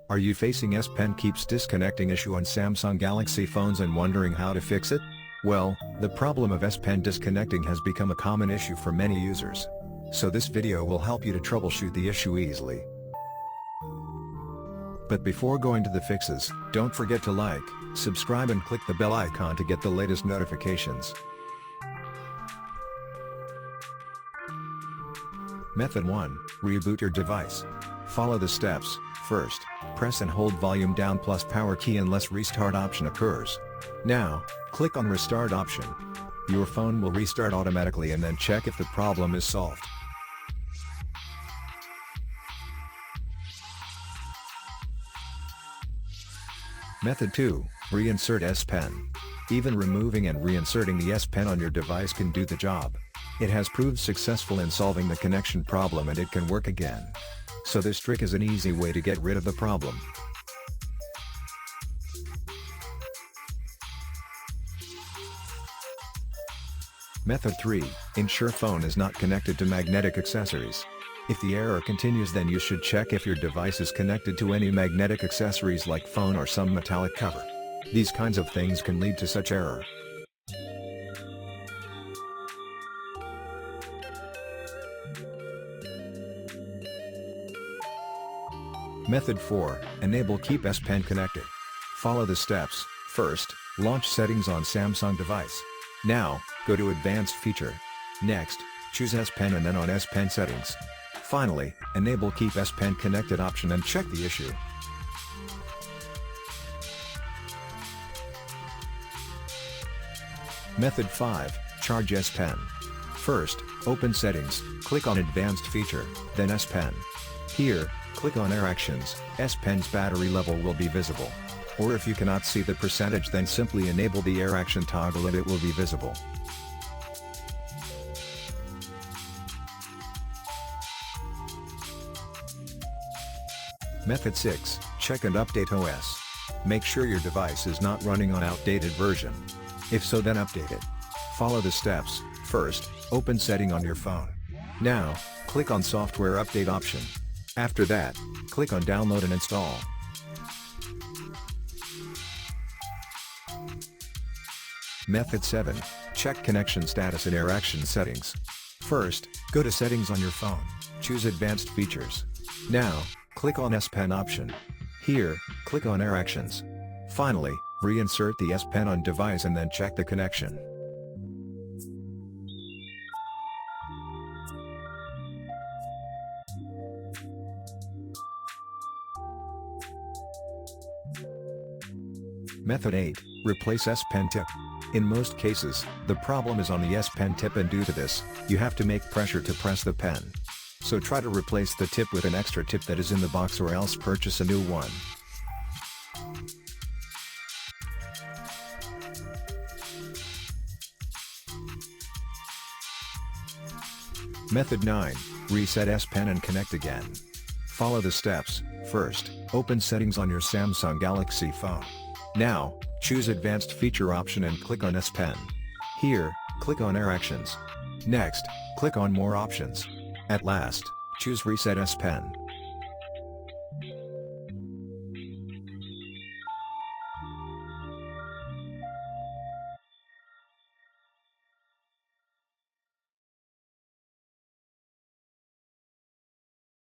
Are you facing S Pen keeps disconnecting issue on Samsung Galaxy phones and wondering how to fix it? Well, the problem of S Pen disconnecting has become a common issue for many users. So this video will help you to troubleshoot the issue easily. But before going to the fixes, don't forget to like, subscribe and click the bell icon to get the latest notifications. Method 1. Reboot your device. Follow the steps. First, press and hold volume down plus power key unless restart option occurs. Now, click on restart option. Your phone will restart automatically and then check if the problem is solved. Method 2. Reinsert S Pen. Even removing and reinserting the S Pen on your device can do the job. It has proved successful in solving the connection problem and it can work again. So this trick is an easy way to get rid of the problem. Method 3. Ensure phone is not connected to magnetic accessories. If the error continues, then you should check if your device is connected to any magnetic accessories like phone or some metallic cover. These kinds of things can lead to such error. Method 4. Enable Keep S Pen Connected. Follow the steps. First, launch settings on Samsung device. Now, go to Advanced Feature. Next, choose S Pen and then on S Pen Settings. Finally, enable Keep S Pen Connected option and check the issue. Method 5. Charge S Pen. First, open Settings, click on Advanced Feature, then S Pen. Here, click on Air Actions. S Pen's battery level will be visible. Or if you cannot see the percentage, then simply enable the Air Action toggle and it will be visible. Method 6. Check and update OS. Make sure your device is not running on outdated version. If so, then update it. Follow the steps. First, open Setting on your phone. Now, click on Software Update option. After that, click on Download and Install. Method 7. Check connection status in Air Action settings. First, go to Settings on your phone, choose Advanced Features. Now, click on S Pen option. Here, click on Air Actions. Finally, reinsert the S Pen on device and then check the connection. Method 8. Replace S Pen tip. In most cases, the problem is on the S Pen tip, and due to this, you have to make pressure to press the pen. So try to replace the tip with an extra tip that is in the box or else purchase a new one. Method 9. Reset S Pen and connect again. Follow the steps. First, open Settings on your Samsung Galaxy phone. Now, choose Advanced Feature option and click on S Pen. Here, click on Air Actions. Next, click on More options. At last, choose Reset S Pen.